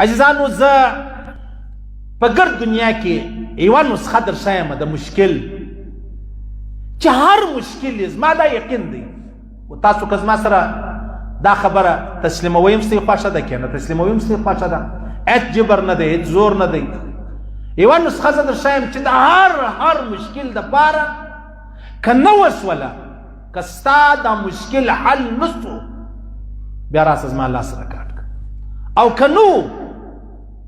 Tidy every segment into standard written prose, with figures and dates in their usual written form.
عزیزانو زه په ګرد دنیا کې یوه نسخه در ښیم د مشکل چې هر مشکل یې زما دا یقین دی تاسو که زما سره دا خبره تسلیموي هم ستاسې خوښه ده که نه تسلیموي هم ستاسې خوښه ده هېڅ جبر نه دی هېڅ زور نه دی یوه نسخه زه در ښیم چې د هر مشکل دپاره که نه وسوله که ستا دا مشکل حل نسو بیا راسه زما لاس راکاټ که او که نو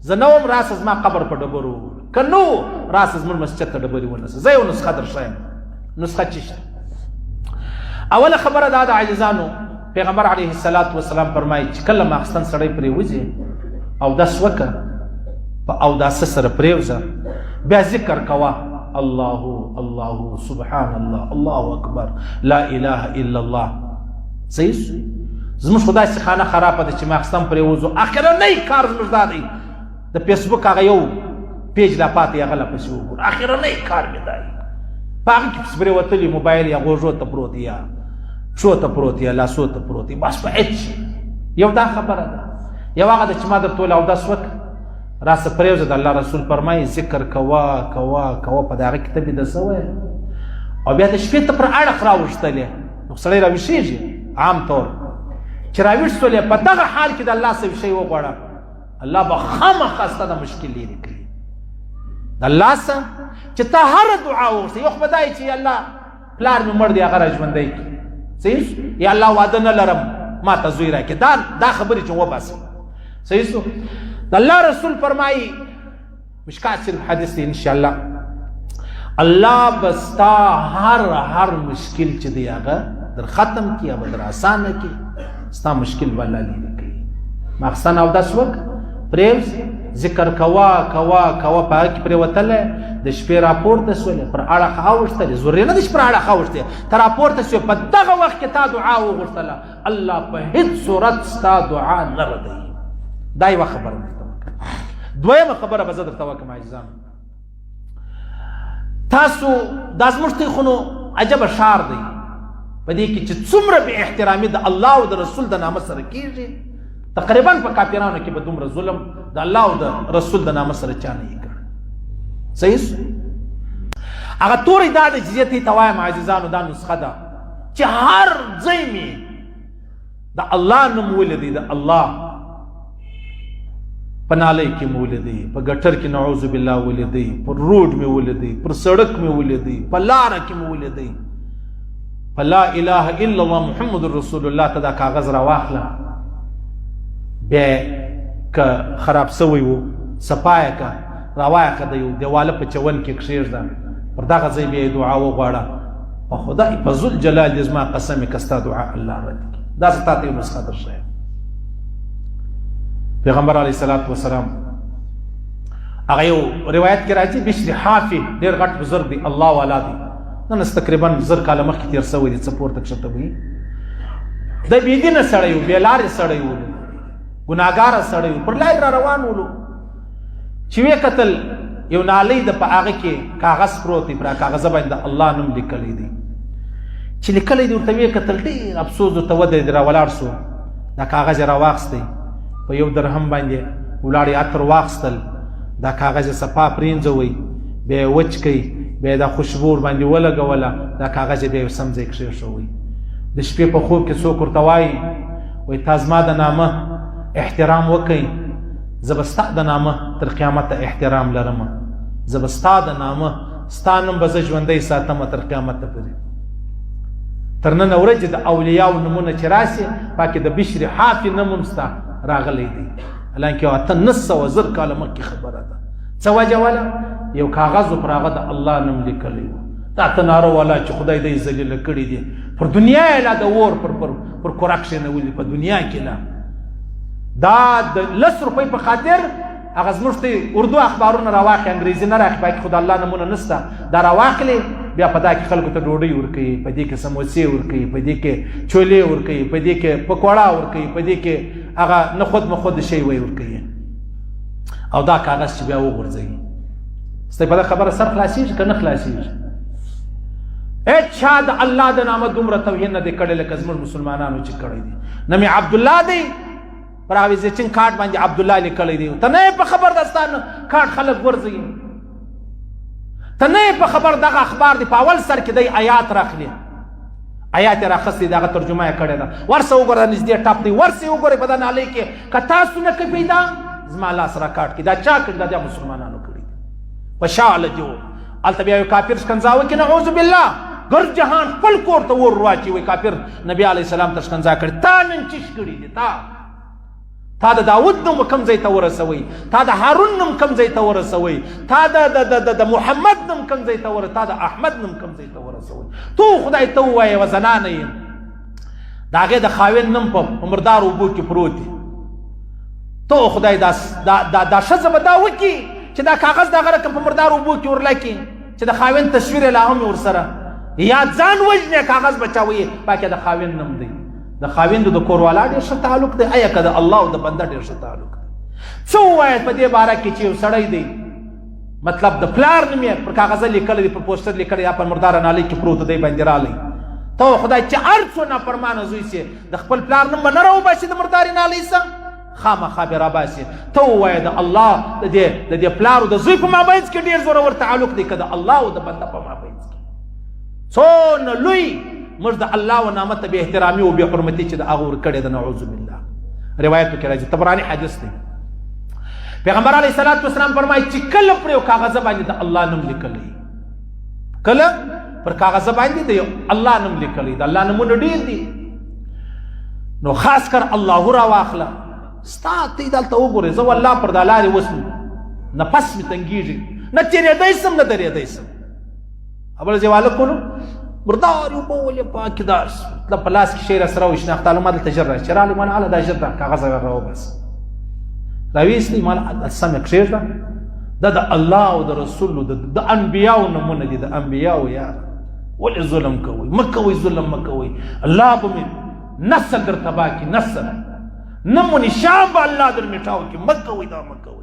زه نه وم راسه زما قبر په ډبرو که نو راسه زموږ مسجد ته ډبرې ونیسه زه یو نسخه در ښیم نسخه چی شته اوله خبره دا د عاجزانو پیغمبر علیه السلام فرمایي چې کله ماخستن سړی پرېوځي اودس وکړه په اوداسه سره پرېوځه بیا ذکر کوه الله الله سبحان الله الله اکبر لا اله الا الله صحیح زموږ خو داسې خانه خرابه ده چې ماخستن پرېوځو اخرنی کار زموږ دا دی د فیسبوک هغه یو پیج لا پاتې هغه لا پسې وګوره اخرنی کار مې دا دی په هغه کې پسې پرېوتلي موبایل یا غوږو ته پروت یا پښو ته پروت یا لاسو ته پروت بس په هېڅ یو دا خبره ده یو هغه ده چې ما درته ویل اودس وکړه راسه پرېوځه د الله رسول فرمایي ذکر کوه کوه کوه په د هغه کې ته بیده سوی او بیا د شپې ته پر اړخ راوښتلې نو سړی راویښېږي عام طور چې راویښ سولې په دغه حال کې د الله څه شی وغواړه الله به خامخا ستا د مشکل لرې کړي د الله څه چې ته هره دعا وغوښته یو خو به دا چې الله پلار مې مړ دی هغه را ژوندی کړي صحیح یا الله واده نه لرم ما ته زوی راکړي دا خبرې چې وباسي صحیح سو د الله رسول فرمایي مشکات شریف حدیث دی انشاءالله الله به ستا هر مشکل چې دی هغه در ختم کړي هغه در اسانه کړي ستا مشکل به الله لرې کړي ماخستن اودس وکړه پرېوځې ذکر کوه کوه کوه په هغه کې پرېوتلی د شپې راپورته سولې پر اړخ اوښتلې ضروري نه ده چې پر اړخ اوښتې ته راپورته سوې په دغه وخت کې تا دعا وغوښتله الله په هېڅ صورت ستا دعا نه ردوي دا یوه خبره درته وکړه دویمه خبره به زه درته وکړم عزیزانو تاسو دا زموږ تیخونو عجبه ښار دی په دې کې چې څومره بې احترامي د الله او د رسول د نامه سره کېږي تقریبا په کافرانو کې به دومره ظلم د الله او د رسول د نامه سره چا نه یې کړی صحیح هغه توری دا دی چې زه دې ته وایم عزیزانو دا نسخه ده چې هر ځای مې د الله نوم ولیدی د الله په نالۍ کې مې ولیدی په ګټر کې نعوذ بالله ولیدی پر روډ مې ولیدی پر سړک مې ولیدی په لاره کې مې ولیدی په لا اله الا الله محمد رسول الله ته دا کاغذ راواخله بیا که خراب سوی و صفایه که راوایه که د یو دیواله په چول کې کښېږده پر دغه ځای بیا یې دعا وغواړه په خدای په ذوالجلال دې زما قسم که ستا دعا الله رد کړي داسې تا ته یو نسخه در ښیم پیغمبر علیه الصلاة والسلام هغه یو روایت کې راځي بشر حافي ډېر غټ بزرګ دی الله والا دی نن تقریبا 1000 کاله مخکې تېر سوی دی څه پورته کښته وي د بېدینه سړی و بېلارې سړی و ګناهګاره سړی و پر لارې را روان ولو چې ویې کتل یو نالۍ د په هغه کې کاغذ پروت دی پر کاغذه باندې د الله نوم لیکلی دی چې لیکلی دی ورته ویې کتل ډېر افسوس ورته ودرېد را ولاړ سو دا کاغذ یې راواخیستی په یو درهم باندې ولاړ یې عطر واخیستل دا کاغذ یې صفا پرېنځوئ بیا یې وچ کوئ بیا یې دا خوشبو ورباندې ولګوله دا کاغذ یې بیا یو سم ځای کښېښوئ د شپې په خوب کې څوک ورته وایي وایي تا زما د نامه احترام وکئ زه به ستا د نامه تر قیامته احترام لرم زه به ستا د نامه ستا نوم به زه ژوندی ساتمه تر قیامته پورې تر ننه ورځې د اولیاو نومونه چې راسي پاکې د بشر حافي نوم هم ستا راغلی دی حالانکې 900 کاله مخکې خبره ده څه وجه وله یو کاغذ و پر هغه د الله نوم لیکلی و دا ته ناره والا چې خدای دی ذلیله کړي دي پر دنیا یې لا د اور پر کوراک کښېنولي په دنیا کې لا دا د 10 روپۍ په خاطر هغه زموږ ته اردو اخبارونه راواخلي انګریزي نه راخلي باقي خو د الله نومونه نشته دا راواخلي بیا په دا کې خلکو ته ډوډۍ ورکوي په دې کې سموسې ورکوي په دې کې چولې ورکوي په دې کې پکوړه ورکوي په دې کې هغه نخود مخود شی وی ورکوي او دا کاغذ چې بیا وغورځوي ستاسې په دا خبره سر خلاصېږي که نه خلاصېږي هېڅ چا د الله د نامه دومره توهین نه دی کړی لکه زموږ مسلمانانو چې کړی دی نه مې عبدالله دی پر هغه ویزیټینګ کارت باندې عبدالله لیکلی دی ته نه په خبر دستان کارت خلک ورځي ته نه په خبر دغه اخبار دی په اول سر کې دی آیات راخلي آیات راخستې دغه ترجمه یې کړې ده ورسه وګوره نږدې ټاپ دی ورسه وګورئ په دا نالۍ کې که تاسو نه کوي پیدا زما لاس را کاټ کې دا چا کړي دا مسلمانانو کړي په شا لجو هلته بیا یو کافر شکنځاوه کې نعوذ بالله ګر جهان خپل کور ته ور واچوي کافر نبي علیه السلام ته شکنځا کړي تا نن چیش کړي دي تا د داود نوم کم ځای ته ورسوي تا د هارون نوم کم ځای ته ورسوي تا د محمد نوم کم ځای ته ورسوي تا د احمد نوم کم ځای ته ورسوي تو خدای ته ووایه و زنانه یې د هغې د خاوند نوم په مردار اوبو کې پروت دی تو خدای دا ښځه به دا وکړي چې دا کاغذ دغه رقم په مردار اوبو کې ورلکي چې د خاوند تصویر یې لا هم ورسره یا ځان وژنې کاغذ بچاوي پاکې د خاوند نوم دی د خاوند د کوروالا ډېر ښه تعلق دی آیا که د الله او د بنده ډېر ښه تعلق دی څه ووایه په دې باره کې چې یو سړی دی مطلب د پلار نوم یې پر کاغذه لیکلی دی پر پوسټر لیکلی یا په مرداره نالۍ کې پروت دی باندې رالی ته خدای چې هر څو نافرمانه زوی سي د خپل پلار نوم به نه راوباسي د مردارې نالۍ څه خامخا به راباسي ته ووایه د الله د دې پلار او د زوی په مابینځ کې ډېر زورور تعلق دی که د الله او د بنده په مابینځ کې څونه لوی موږ د الله و نامه ته بې احترامي او بې حرمتي چې د هغه ورکړې ده نعوذ بالله روایتو کې راځي طبراني حدیث دی پیغمبر علیه الصلاة والسلام فرمایي چې کله پر یو کاغذه باندې د الله نوم لیکلی کله پر کاغذه باندې د الله نوم لیکلی د الله نومونه ډېر دي نو خاص کر الله را واخله ستا ته دلته وګورې زه والله پر دا لارې اوس نفس مې تنګېږي نه تېرېدی سم نه درېدی سم بل ځای واله کولو مردار یو بولې پاکې داس مطلب په لاس کې شی راسره وشناخته ما دلته ژر راشي چې راغلی ماله هله دا ژر کاغذ راوباسه راویستلی ماله سمې کښېږده دا د الله او د رسولو د انبیاو نومونه دي د انبیاو یاره ولې ظلم کوئ مه کوئ ظلم مه کوئ الله به مې نسل در تباه کړي نسل نه مو نشان به الله در میټاو کړي مه کوئ دا مه کوئ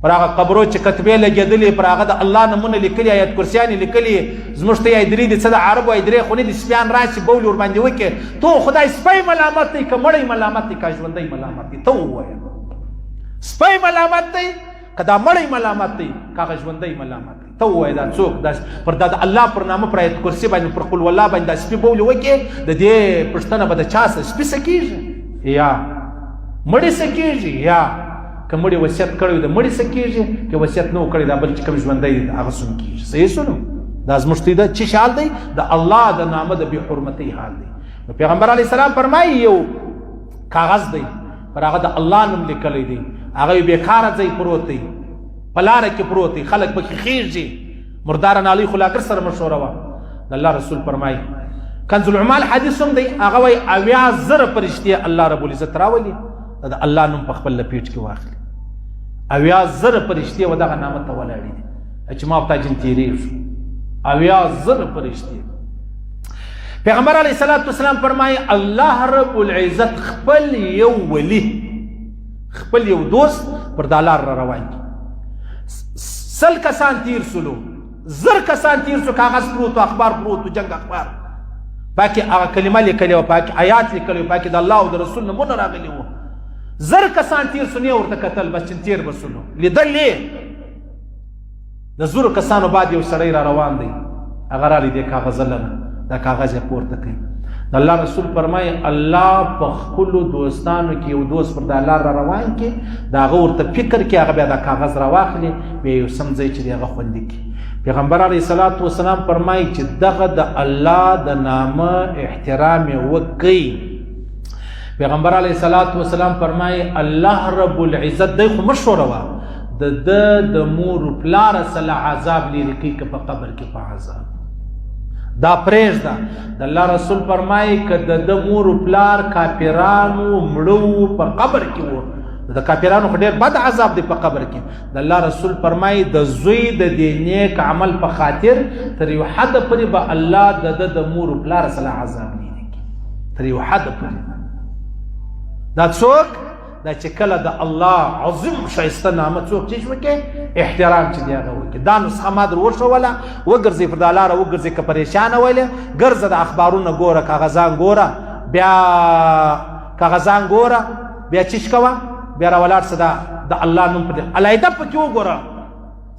پر هغه قبرو چې کتبې لګېدلې پر هغه د الله نومونه لیکلي آیت کرسیانې لیکلي زموږ ته یې درې دي څه د عربو ایدرې خو نه دي سپیان راشي بولې ورباندې وکړي تو خدای سپی ملامت دی که مړی ملامت دی که ژوندی ملامت دی ته ووایه سپی ملامت دی که دا مړی ملامت دی که هغه ژوندی ملامت دی ته ووایه دا څوک پر دا د الله پر نامه پر آیت کرسي باندې پر قل والله باندې دا سپي بولې وکړي د دې پوښتنه به د چا څه سپي څه کېږي یا مړی څه کېږي یا که مړي وصیت کړی د مړي څه کېږي که وصیت نه و کړی دا بل چې کوم ژوندی دی هغه څوم کېږي صحیح شولو دا زموږ ته چې حال دی د الله د نامه د بې حرمتۍ حال دی نو پیغمبر علیه السلام فرمایي یو کاغذ دی پر هغه د الله نوم لیکلی دی هغه یو بېکاره ځای پروت دی په لاره کې پروت دی خلک پکې خېږي مرداره نالۍ خو لاګر سره مشهوره وه د الله رسول فرمایي کنز العمال حدیث هم دی هغه وایي 80,000 فرشتې الله رب العزت راولي د الله نوم په خپل لپیټ کې واخلي 80,000 فرشتې و دغه نامه ته ولاړې دي چې ما په تا جن تېرېږو 80,000 فرشتې پیغمبر علیه الصلاة والسلام فرمایي الله رب العزت خپل یو ولی خپل یو دوست پر دا لار را روان کړي 100 کسان تیر سلو 1000 کسان تیر سو کاغذ پروت و اخبار پروت و جنگ اخبار پاکې هغه کلمه لیکلې وه پاکې آیات لیکلې وه پاکې د الله او د رسول نومونه راغلي وو 1000 کسان تیر سو نه ورته کتل بس چې تیر به سلو لیدل یې د 1000 کسانو بعد یو سړی را روان دی هغه رالی دی کاغذ لنه دا کاغذ یې پورته کوي د الله رسول فرمایي الله په خپلو دوستانو کې یو دوست پر دا لار را روان کړي د هغه ورته فکر کې هغه بیا دا کاغذ راواخلي بیا یو سم ځای چې دی هغه خوندي کړي پیغمبر علیه الصلاة والسلام فرمایي چې دغه د الله د نامه احترام یې وکړئ پیغمبر علیه الصلاة والسلام فرمایي الله رب العزت دی خو مشوره وه د مور پلاره سره عذاب لرې کوي که په قبر کې په عذاب دا پرېږده د الله رسول فرمایي که د مور پلار کافرانو مړه په قبر کې وو د کافرانو خو ډېر بد عذاب دی په قبر کې د الله رسول فرمایي د زوی د دې نیک عمل په خاطر تر یو حد پورې به الله د مور پلار سره عذاب لرې کوي تر یو حد پورې دا څوک دا چې کله د الله عظیم ښایسته نامه څوک چې وکړي احترام چې دی هغه وکړي دا نسخه ما در وښوله وګرځئ پر دا لاره وګرځئ که پریشانه ولې ګرځه د اخبارونه ګوره کاغذان ګوره بیا کاغذان ګوره بیا چیش کوه بیا راولاړ شه د الله نوم په علیحده پکې وګوره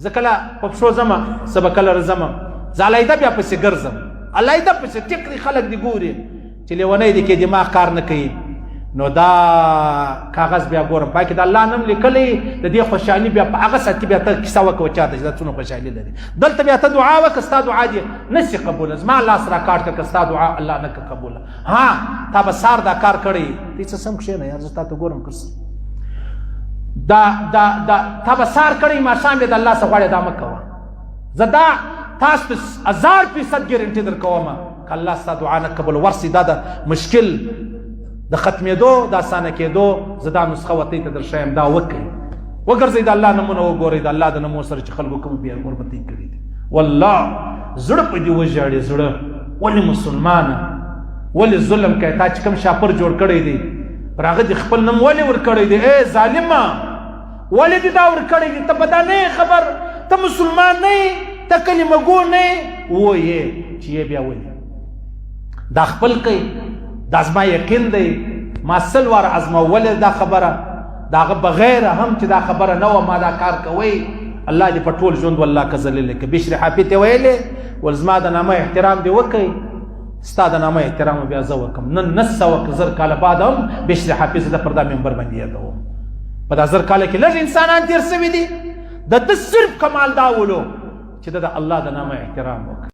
زه کله په پښو ځمه څه به کله رځمه زه علیحده بیا پسې ګرځم علیحده پسې ټیک دی خلک دې ګوري چې لیونی دی کې دماغ کار نه کوي نو دا کاغذ بیا ګورم پای کې د الله نوم لیکلی د دې خوشحالي بیا په هغه ساعت کې بیا ته کیسه وکړه چاته چې دا څومره خوشحالي لري دلته بیا ته دعا وکړه ستا دعا دې نشي قبوله زما لاس راکاټ کړه که ستا دعا الله نه کړه قبوله ها تا به سار دا کار کړی دې څه سم کښېنه یار زه تا ته ګورم که تا به سار کړی ماښام یې د الله څخه غواړې دا مه کوه زه دا تاسو ته 1000% ګارنټي در کومه که الله ستا دعا نه قبول ورسي دا د مشکل د ختمېدو د اسانه کېدو زه دا نسخه ورته ته در ښیم دا وکړئ وګرځئ د الله نومونه وګورئ د الله د نومو سره چې خلکو کوم بیا غربتۍ کړي دي والله زړه په دې وژاړي زړه ولې مسلمانه ولې ظلم کوي تا چې کوم شاپر جوړ کړی دی پر هغه دې خپل نوم ولې ورکړی دی ای ظالمه ولې دې دا ورکړی دی ته په دا نه خبر ته مسلمان نه یې ته کلمه ګو نه یې ووایې چې یې بیا ولې دا خپل کوي دا زما یقین دی ما سل وار ازمولې دا خبره د هغه بغیر هم چې دا خبره نه وه ما دا کار کوئ الله دې په ټول ژوند والله که ذلیله کړي بشر حافظ ته ویلې ول زما د نامه احترام دې وکړئ ستا د نامه احترام بیا زه وکړم نن 900 کاله بعد هم بشر حافظ د پر دا منبر باندې یادوم په دا 1000 کاله کې لږ انسانان تېر شوي دي د ده صرف کمال دا ولو چې د الله د نامه احترام وکړي